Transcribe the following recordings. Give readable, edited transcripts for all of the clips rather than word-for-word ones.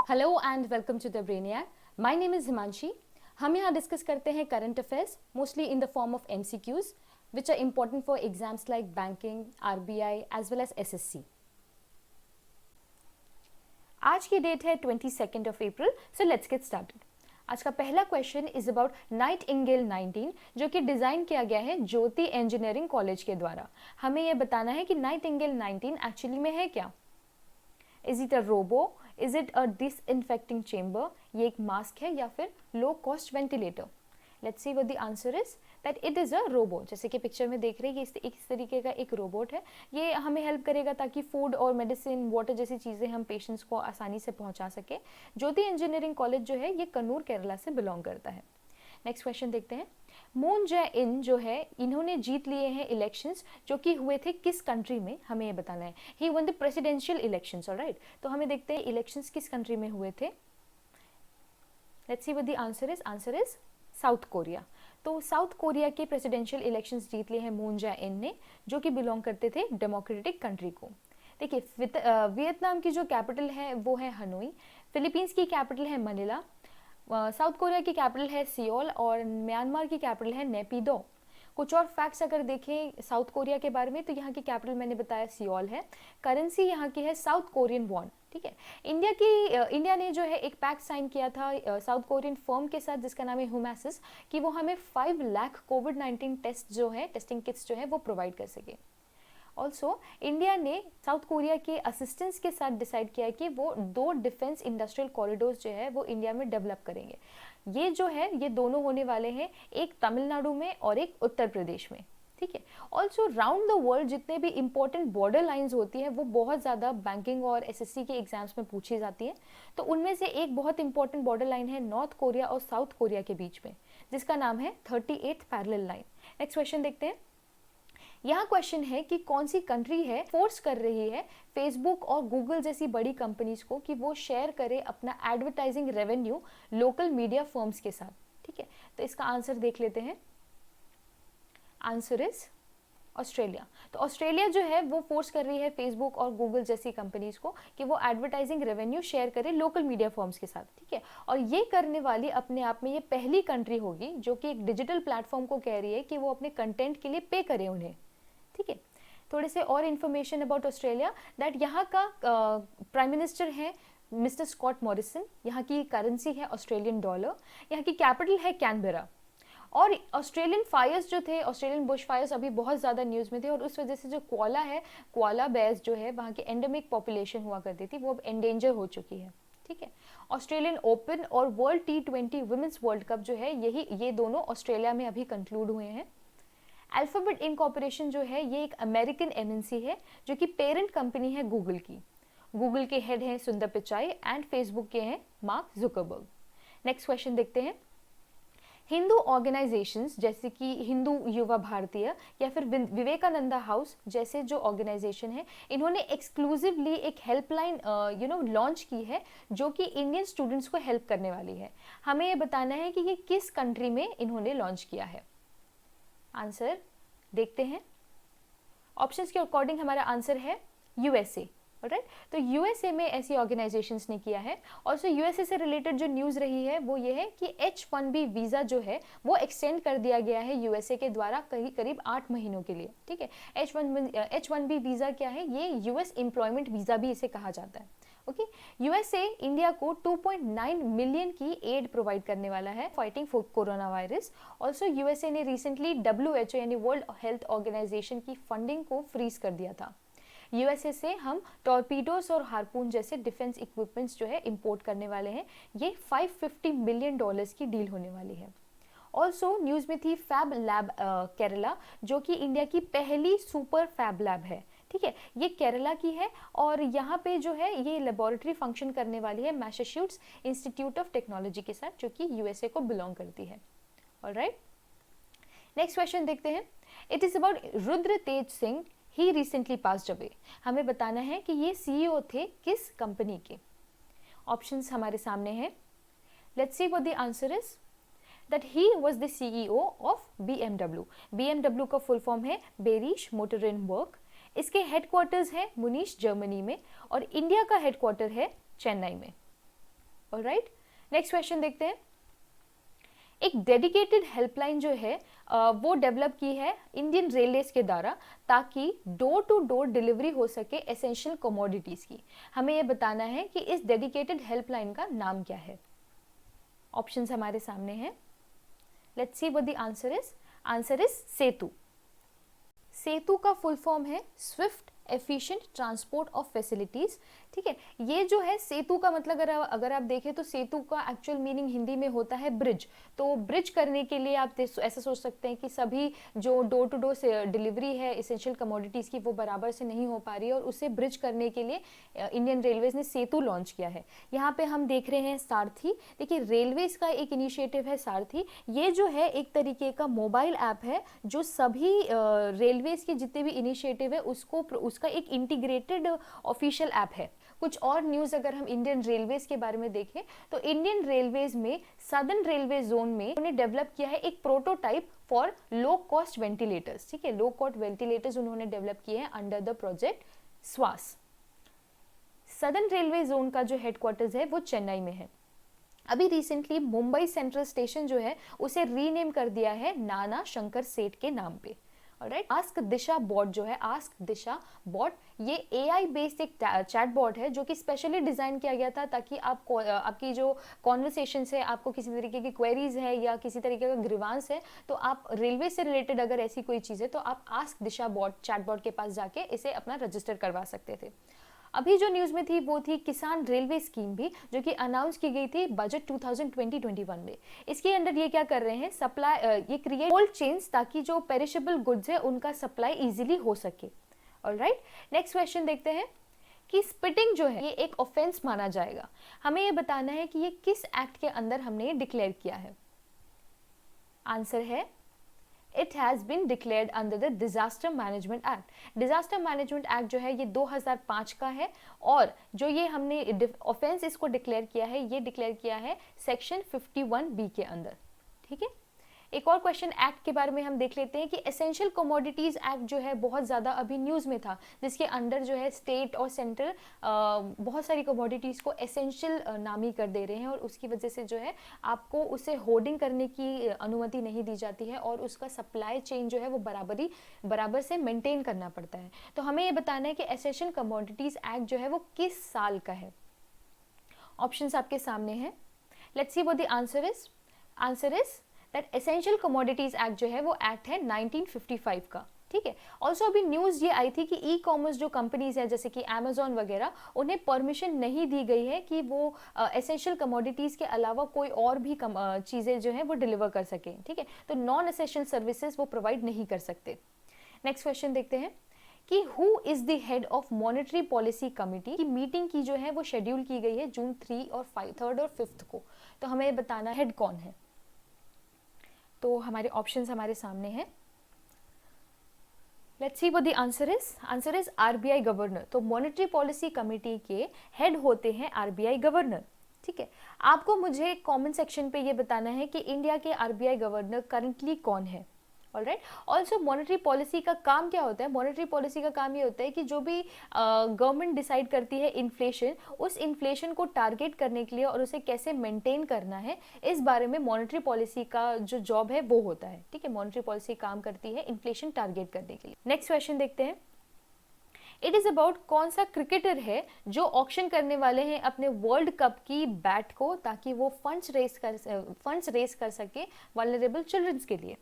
Hello and welcome to the Brainiac. My name is Himanshi. हम यहाँ discuss करते हैं current affairs mostly in the form of MCQs which are important for exams like banking, RBI as well as SSC। आज की date है 22 April, so let's get started. आज का पहला क्वेश्चन इज अबाउट नाइटिंगेल 19 जो कि डिज़ाइन किया गया है ज्योति इंजीनियरिंग कॉलेज के द्वारा। हमें यह बताना है कि नाइटिंगेल 19 एक्चुअली में है क्या। Is it a robo, is it a disinfecting chamber, ये एक मास्क है या फिर low cost ventilator. Let's see what the answer is that it is a robot. जैसे कि पिक्चर में देख रहे हैं कि इस तरीके का एक रोबोट है। ये हमें हेल्प करेगा ताकि फूड और मेडिसिन, वाटर जैसी चीज़ें हम पेशेंट्स को आसानी से पहुंचा सके। ज्योति इंजीनियरिंग कॉलेज जो है ये कन्नूर केरला से बिलोंग करता है। नेक्स्ट क्वेश्चन देखते हैं। मून जै इन जो है इन्होंने जीत लिए हैं इलेक्शंस जो कि हुए थे किस कंट्री में, हमें ये बताना है। Who won the presidential elections, alright. तो हमें देखते हैं इलेक्शंस किस कंट्री में हुए थे। Let's see what the answer is. Answer is south Korea. तो साउथ कोरिया के प्रेसिडेंशियल इलेक्शंस जीत लिए हैं मून जै इन ने, जो कि बिलोंग करते थे डेमोक्रेटिक कंट्री को। देखिए, वियतनाम की जो कैपिटल है वो है हनोई, फिलीपींस की कैपिटल है मनीला, साउथ कोरिया की कैपिटल है सियोल और म्यांमार की कैपिटल है नेपिडो। कुछ और फैक्ट्स अगर देखें साउथ कोरिया के बारे में तो यहाँ की कैपिटल मैंने बताया सियोल है। करेंसी यहाँ की है साउथ कोरियन वॉन, ठीक है। इंडिया ने जो है एक पैक्ट साइन किया था साउथ कोरियन फर्म के साथ जिसका नाम है हुमैसिस कि वो हमें 5 लाख कोविड-19 टेस्ट जो है, टेस्टिंग किट्स जो है वो प्रोवाइड कर सके। ऑल्सो इंडिया ने साउथ कोरिया के असिस्टेंस के साथ डिसाइड किया कि वो 2 डिफेंस इंडस्ट्रियल कॉरिडोर्स जो है वो इंडिया में डेवलप करेंगे। ये जो है ये दोनों होने वाले हैं, एक तमिलनाडु में और एक उत्तर प्रदेश में, ठीक है। ऑल्सो राउंड द वर्ल्ड जितने भी इंपॉर्टेंट बॉर्डर लाइंस होती हैं वो बहुत ज़्यादा बैंकिंग और SSC के एग्जाम्स में पूछी जाती हैं। तो उनमें से एक बहुत इंपॉर्टेंट बॉर्डर लाइन है नॉर्थ कोरिया और साउथ कोरिया के बीच में, जिसका नाम है 38th parallel line. Next question देखते हैं। यहाँ क्वेश्चन है कि कौन सी कंट्री है फोर्स कर रही है फेसबुक और गूगल जैसी बड़ी कंपनीज को कि वो शेयर करे अपना advertising revenue local media firms के साथ, ठीक है। तो इसका आंसर देख लेते हैं। Answer is Australia. तो ऑस्ट्रेलिया जो है वो फोर्स कर रही है फेसबुक और गूगल जैसी कंपनीज को कि वो एडवर्टाइजिंग रेवेन्यू शेयर करे लोकल मीडिया फर्म्स के साथ, ठीक है। और ये करने वाली अपने आप में ये पहली कंट्री होगी जो कि एक डिजिटल प्लेटफॉर्म को कह रही है कि वो अपने कंटेंट के लिए पे करे उन्हें, ठीक है। थोड़े से और इन्फॉर्मेशन अबाउट ऑस्ट्रेलिया दैट यहाँ का प्राइम मिनिस्टर है मिस्टर स्कॉट मॉरिसन। यहाँ की करेंसी है ऑस्ट्रेलियन डॉलर। यहाँ की कैपिटल है कैनबेरा। और ऑस्ट्रेलियन फायर्स जो थे, ऑस्ट्रेलियन बुश फायर्स अभी बहुत ज़्यादा न्यूज़ में थे और उस वजह से जो कोआला है, कोआला बेयर्स जो है वहाँ की एंडेमिक पॉपुलेशन हुआ करती थी वो अब एंडेंजर हो चुकी है, ठीक है। ऑस्ट्रेलियन ओपन और world T20 women's world cup जो है ये दोनों ऑस्ट्रेलिया में अभी कंक्लूड हुए हैं। अल्फाबेट इनकॉर्पोरेशन जो है ये एक अमेरिकन MNC है जो कि पेरेंट कंपनी है गूगल की। गूगल के हेड हैं सुंदर पिचाई एंड फेसबुक के हैं मार्क जुकरबर्ग। नेक्स्ट क्वेश्चन देखते हैं। हिंदू ऑर्गेनाइजेशंस जैसे कि हिंदू युवा भारतीय या फिर विवेकानंदा हाउस जैसे जो ऑर्गेनाइजेशन है इन्होंने एक्सक्लूसिवली एक हेल्पलाइन लॉन्च की है जो कि इंडियन स्टूडेंट्स को हेल्प करने वाली है। हमें ये बताना है कि ये किस कंट्री में इन्होंने लॉन्च किया है। आंसर देखते हैं। ऑप्शंस के अकॉर्डिंग हमारा आंसर है USA, ऑलराइट। तो USA में ऐसी ऑर्गेनाइजेशंस ने किया है। और सो USA से रिलेटेड जो न्यूज़ रही है वो ये है कि H1B वीज़ा जो है वो एक्सटेंड कर दिया गया है USA के द्वारा करीब 8 महीनों के लिए, ठीक है। H1B वीज़ा क्या है? ये US एम्प्लॉयमेंट वीज़ा भी इसे कहा जाता है, ओके। USA इंडिया को 2.9 मिलियन की एड प्रोवाइड करने वाला है fighting for corona virus. Also USA ने रिसेंटली WHO यानी वर्ल्ड हेल्थ ऑर्गेनाइजेशन की फंडिंग को फ्रीज कर दिया था। USA से हम टॉर्पीडोस और हार्पून जैसे डिफेंस इक्विपमेंट्स जो है इंपोर्ट करने वाले हैं। ये $550 मिलियन की डील होने वाली है। ऑल्सो न्यूज़ में थी फैब लैब केरला जो कि इंडिया की पहली सुपर फैब लैब है, ठीक है। ये केरला की है और यहाँ पे जो है ये लेबोरेटरी फंक्शन करने वाली है मैसाचुसेट्स इंस्टीट्यूट ऑफ टेक्नोलॉजी के साथ जो कि USA को बिलोंग करती है, ऑलराइट। नेक्स्ट क्वेश्चन देखते हैं। It is about Rudra Tej Singh. He recently passed away. हमें बताना है कि ये CEO थे किस कंपनी के। ऑप्शंस हमारे सामने हैं। Let's see what the answer is that he was the CEO of BMW। BMW का फुल फॉर्म है बेरिश मोटरनबर्ग। इसके हेडक्वार्टर्स है मुनीश जर्मनी में और इंडिया का हेडक्वार्टर है चेन्नई में। ऑलराइट, नेक्स्ट क्वेश्चन देखते हैं। एक डेडिकेटेड हेल्पलाइन जो है वो डेवलप की है इंडियन रेलवेज के द्वारा ताकि डोर टू डोर डिलीवरी हो सके एसेंशियल कमोडिटीज की। हमें ये बताना है कि इस डेडिकेटेड हेल्पलाइन का नाम क्या है। ऑप्शंस हमारे सामने हैं। Let's see what the answer is. Answer is SETU. SETU का फुल फॉर्म है swift efficient transport of facilities. ठीक है, ये जो है सेतु का मतलब अगर आप देखें तो सेतु का एक्चुअल मीनिंग हिंदी में होता है ब्रिज। तो ब्रिज करने के लिए आप ऐसा सोच सकते हैं कि सभी जो डोर टू डोर से डिलीवरी है इसेंशियल कमोडिटीज की वो बराबर से नहीं हो पा रही है और उसे ब्रिज करने के लिए इंडियन रेलवेज ने सेतु लॉन्च किया है। यहाँ पे हम देख रहे हैं सारथी। देखिए, रेलवेज का एक इनिशिएटिव है सारथी। ये जो है एक तरीके का मोबाइल ऐप है जो सभी रेलवेज के जितने भी इनिशिएटिव है उसका एक इंटीग्रेटेड ऑफिशियल ऐप है। कुछ और न्यूज़ अगर हम इंडियन रेलवेज के बारे में देखें तो इंडियन रेलवेज में सदर्न रेलवे जोन में उन्होंने डेवलप किया है एक prototype for low cost ventilators. ठीक है, लो कॉस्ट वेंटिलेटर्स उन्होंने डेवलप किए हैं अंडर द प्रोजेक्ट स्वास। सदर्न रेलवे जोन का जो हेडक्वार्टर्स है वो चेन्नई में है। अभी रिसेंटली मुंबई सेंट्रल स्टेशन जो है उसे रीनेम कर दिया है नाना शंकर सेठ के नाम पे। ऑलराइट, आस्क दिशा बॉट जो है, आस्क दिशा बॉट, ये एआई बेस्ड एक चैट बॉट है जो कि स्पेशली डिजाइन किया गया था ताकि आपकी जो कॉन्वर्सेशन है, आपको किसी तरीके की क्वेरीज है या किसी तरीके का ग्रीवांस है तो आप रेलवे से रिलेटेड अगर ऐसी कोई चीज़ है तो आप आस्क दिशा बॉट चैट बॉट के पास जाके इसे अपना रजिस्टर करवा सकते थे। अभी जो न्यूज़ में थी वो थी किसान रेलवे स्कीम भी जो कि अनाउंस की गई थी बजट 2020-21 में। इसके अंडर ये क्या कर रहे हैं, सप्लाई ये क्रिएट कोल्ड चेन्स ताकि जो पेरिशेबल गुड्स है उनका सप्लाई इजीली हो सके। ऑलराइट, नेक्स्ट क्वेश्चन देखते हैं कि स्पिटिंग जो है ये एक ऑफेंस माना जाएगा। हमें ये बताना है कि ये किस एक्ट के अंदर हमने डिक्लेयर किया है। आंसर है it has been declared under the disaster management act. Disaster management act जो है ये 2005 का है और जो ये हमने ऑफेंस इसको डिक्लेयर किया है ये डिक्लेयर किया है सेक्शन 51B के अंदर। ठीक है, एक और क्वेश्चन एक्ट के बारे में हम देख लेते हैं कि एसेंशियल कमोडिटीज एक्ट जो है बहुत ज़्यादा अभी न्यूज़ में था जिसके अंडर जो है स्टेट और सेंटर बहुत सारी कमोडिटीज़ को एसेंशियल नामी कर दे रहे हैं और उसकी वजह से जो है आपको उसे होर्डिंग करने की अनुमति नहीं दी जाती है और उसका सप्लाई चेन जो है वो बराबर से मेंटेन करना पड़ता है। तो हमें ये बताना है कि एसेंशियल कमोडिटीज एक्ट जो है वो किस साल का है। ऑप्शंस आपके सामने हैं। Let's see what the answer is. Answer is that essential commodities act जो है वो एक्ट है 1955 का। ठीक है, ऑल्सो अभी न्यूज़ ये आई थी कि ई कॉमर्स जो कंपनीज है जैसे कि अमेजोन वगैरह उन्हें परमिशन नहीं दी गई है कि वो एसेंशियल कमोडिटीज़ के अलावा कोई और भी चीज़ें जो है वो डिलीवर कर सकें। ठीक है, तो नॉन एसेंशियल सर्विसेज वो प्रोवाइड नहीं कर सकते। नेक्स्ट क्वेश्चन देखते हैं कि who is the head of monetary policy committee की मीटिंग की जो है वो शेड्यूल की गई है जून 3 और 5 और 5 को। तो हमें बताना हेड कौन है। तो हमारे ऑप्शंस हमारे सामने हैं। Let's see what the answer is. Answer is RBI governor. तो मॉनेटरी पॉलिसी कमेटी के हेड होते हैं आरबीआई गवर्नर। ठीक है, आपको मुझे कमेंट सेक्शन पे ये बताना है कि इंडिया के आरबीआई गवर्नर करंटली कौन है। ऑलराइट, ऑल्सो मॉनेटरी पॉलिसी का काम क्या होता है। मॉनेटरी पॉलिसी का काम ये होता है कि जो भी गवर्नमेंट डिसाइड करती है इन्फ्लेशन, उस इन्फ्लेशन को टारगेट करने के लिए और उसे कैसे मेंटेन करना है इस बारे में मॉनेटरी पॉलिसी का जो जॉब है वो होता है। ठीक है, मॉनेटरी पॉलिसी काम करती है इन्फ्लेशन टारगेट करने के लिए। नेक्स्ट क्वेश्चन देखते हैं। इट इज अबाउट कौन सा क्रिकेटर है जो ऑक्शन करने वाले हैं अपने वर्ल्ड कप की बैट को ताकि वो फंड्स रेस कर सके वल्नरेबल चिल्ड्रंस के लिए।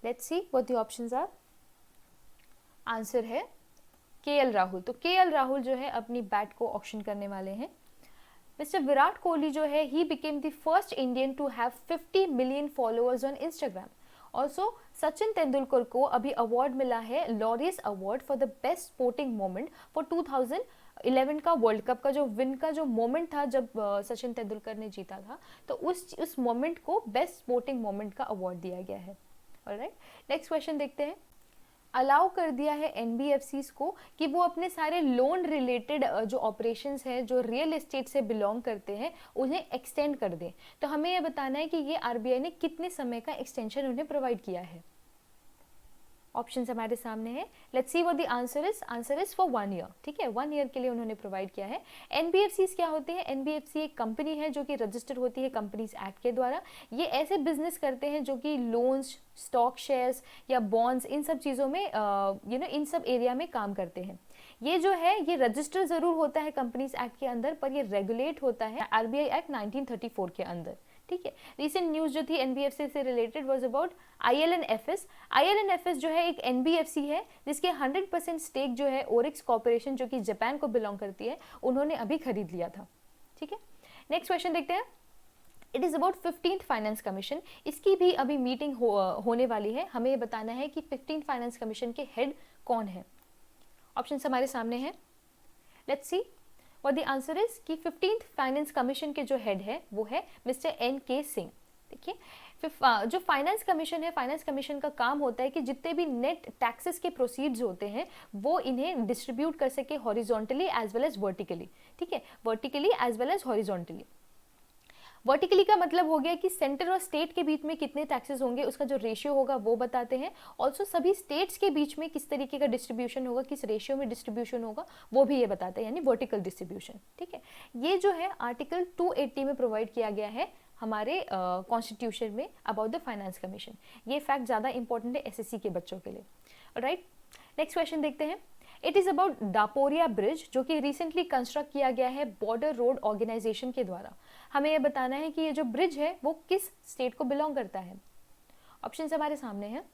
Let's see what the options are. Answer है केएल राहुल। तो केएल राहुल जो है अपनी बैट को ऑक्शन करने वाले हैं। मिस्टर विराट कोहली जो है he became the first Indian to have 50 million followers on Instagram. Also Sachin Tendulkar को अभी अवार्ड मिला है Laureus award for the best sporting moment for 2011 का वर्ल्ड कप का जो विन का जो मोमेंट था जब सचिन तेंदुलकर ने जीता था तो उस मोमेंट को बेस्ट स्पोर्टिंग मोमेंट का अवार्ड दिया गया है। ऑलराइट, नेक्स्ट क्वेश्चन देखते हैं। अलाउ कर दिया है एनबीएफसीज को कि वो अपने सारे लोन रिलेटेड जो ऑपरेशंस हैं जो रियल एस्टेट से बिलोंग करते हैं उन्हें एक्सटेंड कर दें। तो हमें यह बताना है कि ये आरबीआई ने कितने समय का एक्सटेंशन उन्हें प्रोवाइड किया है। ऑप्शंस हमारे सामने है। Let's see what the answer is for 1 year. ठीक है, 1 ईयर के लिए उन्होंने प्रोवाइड किया है। एनबीएफसीज क्या होते हैं? एनबीएफसी एक कंपनी है जो कि रजिस्टर होती है कंपनीज एक्ट के द्वारा। ये ऐसे बिजनेस करते हैं जो कि लोन्स, स्टॉक शेयर्स या बॉन्ड्स, इन सब चीज़ों में इन सब एरिया में काम करते हैं। ये जो है ये रजिस्टर जरूर होता है कंपनीज एक्ट के अंदर, पर ये रेगुलेट होता है आरबीआई एक्ट 1934 के अंदर। ठीक है, रिसेंट न्यूज जो थी एनबीएफसी से रिलेटेड वाज अबाउट आईएलएनएफएस। आईएलएनएफएस जो है एक एनबीएफसी है जिसके 100% स्टेक जो है ओरिक्स कॉर्पोरेशन जो कि जापान को बिलोंग करती है, उन्होंने अभी खरीद लिया था। ठीक है, नेक्स्ट क्वेश्चन देखते हैं। It is about 15th finance commission. इसकी भी अभी मीटिंग होने वाली है। हमें ये बताना है कि 15th फाइनेंस कमीशन के हेड कौन है। ऑप्शन हमारे सामने हैं। Let's see what the answer is कि 15th फाइनेंस कमीशन के जो हेड है वो है मिस्टर एन.के. सिंह। देखिए, जो फाइनेंस कमीशन है, फाइनेंस कमीशन का काम होता है कि जितने भी नेट टैक्सेस के प्रोसीड्स होते हैं वो इन्हें डिस्ट्रीब्यूट कर सके horizontally as well as vertically. ठीक है, vertically as well as horizontally. Vertically का मतलब हो गया कि सेंटर और स्टेट के बीच में कितने टैक्सेस होंगे, उसका जो रेशियो होगा वो बताते हैं। ऑल्सो सभी स्टेट्स के बीच में किस तरीके का डिस्ट्रीब्यूशन होगा, किस रेशियो में डिस्ट्रीब्यूशन होगा, वो भी ये बताते हैं, यानी वर्टिकल डिस्ट्रीब्यूशन। ठीक है, ये जो है आर्टिकल 280 में प्रोवाइड किया गया है हमारे कॉन्स्टिट्यूशन में अबाउट द फाइनेंस कमीशन। ये फैक्ट ज़्यादा इंपॉर्टेंट है एसएससी के बच्चों के लिए। राइट, नेक्स्ट क्वेश्चन देखते हैं। इट इज़ अबाउट दापोरिया ब्रिज जो कि रिसेंटली कंस्ट्रक्ट किया गया है बॉर्डर रोड ऑर्गेनाइजेशन के द्वारा। हमें यह बताना है कि ये जो ब्रिज है वो किस स्टेट को बिलोंग करता है। ऑप्शंस हमारे सामने हैं।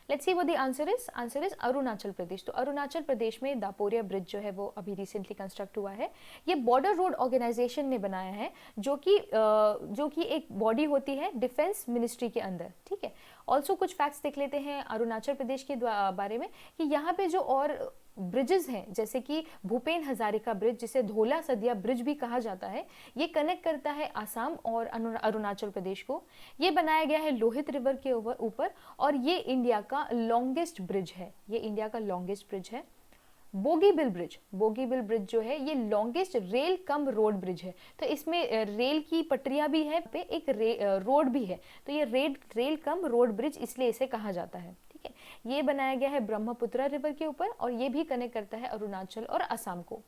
Let's see what the answer is Arunachal Pradesh. तो अरुणाचल प्रदेश में दापोरिया ब्रिज जो है वो अभी रिसेंटली कंस्ट्रक्ट हुआ है। ये बॉर्डर रोड ऑर्गेनाइजेशन ने बनाया है जो कि एक बॉडी होती है डिफेंस मिनिस्ट्री के अंदर। ठीक है, ऑल्सो कुछ फैक्ट्स देख लेते हैं अरुणाचल प्रदेश के बारे में कि यहाँ पे जो और ब्रिजेस हैं जैसे कि भूपेन हजारिका ब्रिज, जिसे धोला सदिया ब्रिज भी कहा जाता है, ये कनेक्ट करता है आसाम और अरुणाचल प्रदेश को। ये बनाया गया है लोहित रिवर के ऊपर और ये इंडिया का लॉन्गेस्ट ब्रिज है। ये इंडिया का लॉन्गेस्ट ब्रिज है। बोगीबिल ब्रिज जो है ये longest rail cum road bridge है। तो इसमें रेल की पटरियां भी है, पे एक रोड भी है, तो ये रेल कम रोड ब्रिज इसलिए इसे कहा जाता है। ठीक है, ये बनाया गया है ब्रह्मपुत्र रिवर के ऊपर और ये भी कनेक्ट करता है अरुणाचल और असम को।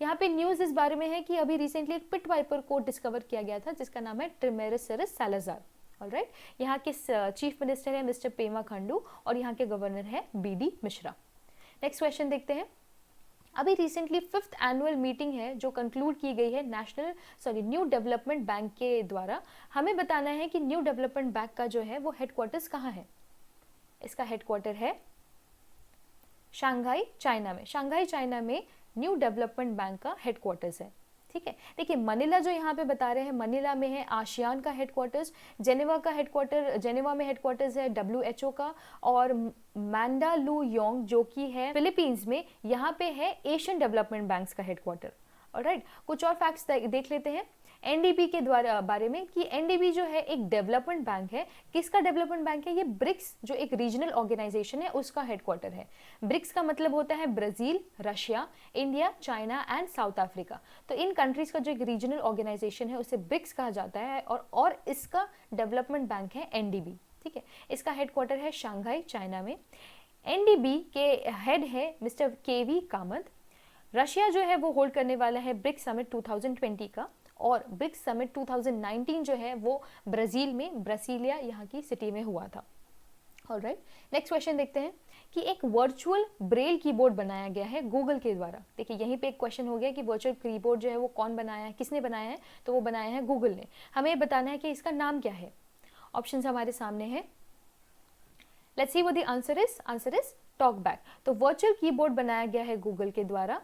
यहाँ पे न्यूज इस बारे में है कि अभी रिसेंटली एक पिट वाइपर को डिस्कवर किया गया था जिसका नाम है ट्रिमेरसेरस सालाजार। ऑलराइट, यहाँ के चीफ मिनिस्टर है मिस्टर पेमा खांडू और यहाँ के गवर्नर है बी.डी. मिश्रा। नेक्स्ट क्वेश्चन देखते हैं। अभी रिसेंटली 5th एनुअल मीटिंग है जो कंक्लूड की गई है न्यू डेवलपमेंट बैंक के द्वारा। हमें बताना है कि न्यू डेवलपमेंट बैंक का जो है वो हेडक्वार्टर्स कहाँ है। इसका हेडक्वार्टर है शंघाई चाइना में। शंघाई चाइना में न्यू डेवलपमेंट बैंक का हेडक्वार्टर्स है। ठीक है, देखिए मनीला जो यहाँ पे बता रहे हैं, मनीला में है आसियान का हेडक्वार्टर्स, जेनेवा में हेडक्वार्टर्स है WHO का, और मैंडालुयोंग जो कि है फिलीपींस में, यहाँ पे है एशियन डेवलपमेंट बैंक्स का हेडक्वार्टर। ऑलराइट, कुछ और फैक्ट्स देख लेते हैं एनडीबी के बारे में कि एनडीबी जो है एक डेवलपमेंट बैंक है। किसका डेवलपमेंट बैंक है? ये ब्रिक्स जो एक रीजनल ऑर्गेनाइजेशन है उसका हेडक्वार्टर है। ब्रिक्स का मतलब होता है Brazil, Russia, India, China and south Africa. तो इन कंट्रीज का जो एक रीजनल ऑर्गेनाइजेशन है उसे ब्रिक्स कहा जाता है और इसका डेवलपमेंट बैंक है एनडीबी। ठीक है, इसका हेडक्वार्टर है शंघाई चाइना में। एनडीबी के हेड है मिस्टर केवी कामत। रशिया जो है वो होल्ड करने वाला है ब्रिक्स समिट 2020 का, और ब्रिक्स समिट 2019 जो है वो ब्राजील में ब्रासिलिया यहाँ की सिटी में हुआ था। ऑलराइट, नेक्स्ट क्वेश्चन देखते हैं कि एक वर्चुअल ब्रेल कीबोर्ड बनाया गया है गूगल के द्वारा। देखिए यहीं पे एक क्वेश्चन हो गया कि वर्चुअल कीबोर्ड जो है वो कौन बनाया है, किसने बनाया है, तो वो बनाया है गूगल ने। हमें बताना है कि इसका नाम क्या है। ऑप्शन हमारे सामने है। Let's see what the answer is talkback. तो वर्चुअल कीबोर्ड बनाया गया है गूगल के द्वारा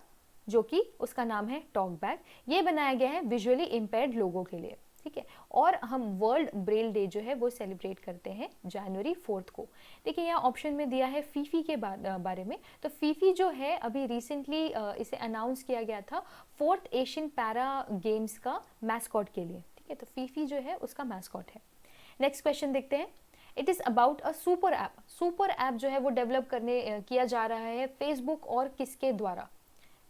जो कि उसका नाम है टॉकबैक। ये बनाया गया है विजुअली इम्पेयर्ड लोगों के लिए। ठीक है, और हम वर्ल्ड ब्रेल डे जो है वो सेलिब्रेट करते हैं जनवरी 4 को। देखिए यहाँ ऑप्शन में दिया है फीफी के बारे में। तो फीफी जो है अभी रिसेंटली इसे अनाउंस किया गया था 4th एशियन पैरा गेम्स का मैस्कॉट के लिए। ठीक है, तो फीफी जो है उसका मैस्कॉट है। नेक्स्ट क्वेश्चन देखते हैं। It is about a super app. Super app जो है वो डेवलप किया जा रहा है फेसबुक और किसके द्वारा?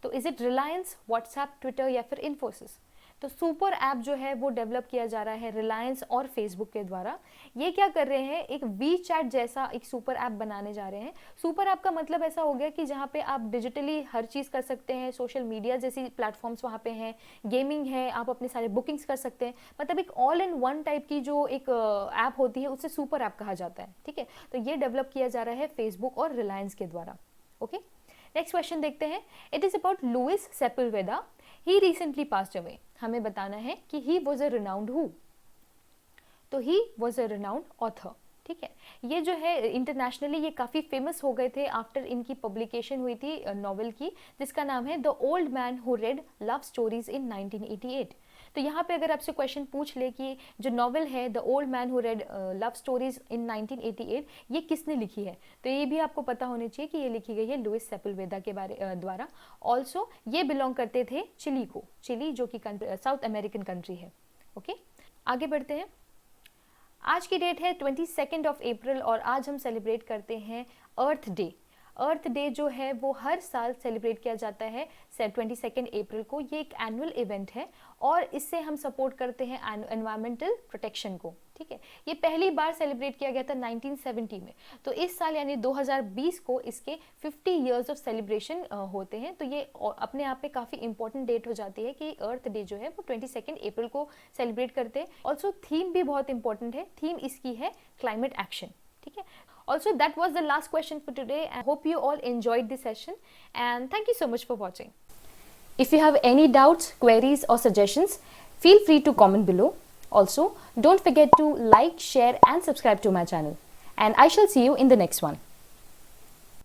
तो is it Reliance, WhatsApp, Twitter या फिर इन्फोसिस? तो सुपर ऐप जो है वो डेवलप किया जा रहा है रिलायंस और फेसबुक के द्वारा। ये क्या कर रहे हैं, एक वी चैट जैसा एक सुपर ऐप बनाने जा रहे हैं। सुपर ऐप का मतलब ऐसा हो गया कि जहाँ पे आप डिजिटली हर चीज़ कर सकते हैं, सोशल मीडिया जैसी प्लेटफॉर्म्स वहाँ पे हैं, गेमिंग है, आप अपने सारे बुकिंग्स कर सकते हैं, मतलब एक ऑल इन वन टाइप की जो एक ऐप होती है उसे सुपर ऐप कहा जाता है। ठीक है, तो ये डेवलप किया जा रहा है फेसबुक और रिलायंस के द्वारा। ओके, नेक्स्ट क्वेश्चन देखते हैं। It is about Luis Sepulveda. He recently passed away. हमें बताना है कि he was a renowned who. तो he was a renowned author. ठीक है, ये जो है इंटरनेशनली ये काफ़ी फेमस हो गए थे आफ्टर इनकी पब्लिकेशन हुई थी नॉवेल की, जिसका नाम है the old man who red love stories in 1988। तो यहाँ पे अगर आपसे क्वेश्चन पूछ ले कि जो नॉवेल है the old man who red love stories in 1988 ये किसने लिखी है, तो ये भी आपको पता होनी चाहिए कि ये लिखी गई है लुइस सेपुल्वेदा के द्वारा। ऑल्सो ये बिलोंग करते थे चिली को, चिली जो कि साउथ अमेरिकन कंट्री है। ओके, आगे बढ़ते हैं। आज की डेट है 22 अप्रैल और आज हम सेलिब्रेट करते हैं अर्थ डे। अर्थ डे जो है वो हर साल सेलिब्रेट किया जाता है 22 अप्रैल को। ये एक एनुअल इवेंट है और इससे हम सपोर्ट करते हैं एनवायरमेंटल प्रोटेक्शन को। ठीक है, ये पहली बार सेलिब्रेट किया गया था 1970 में। तो इस साल यानी 2020 को इसके 50 इयर्स ऑफ सेलिब्रेशन होते हैं। तो ये अपने आप में काफ़ी इंपॉर्टेंट डेट हो जाती है कि अर्थ डे जो है वो 22 अप्रैल को सेलिब्रेट करते हैं। ऑल्सो थीम भी बहुत इंपॉर्टेंट है, थीम इसकी है क्लाइमेट एक्शन। ठीक है, also that was the last question for today. I hope you all enjoyed this session and thank you so much for watching. If you have any doubts, queries or suggestions, feel free to comment below. Also, don't forget to like, share and subscribe to my channel. And I shall see you in the next one.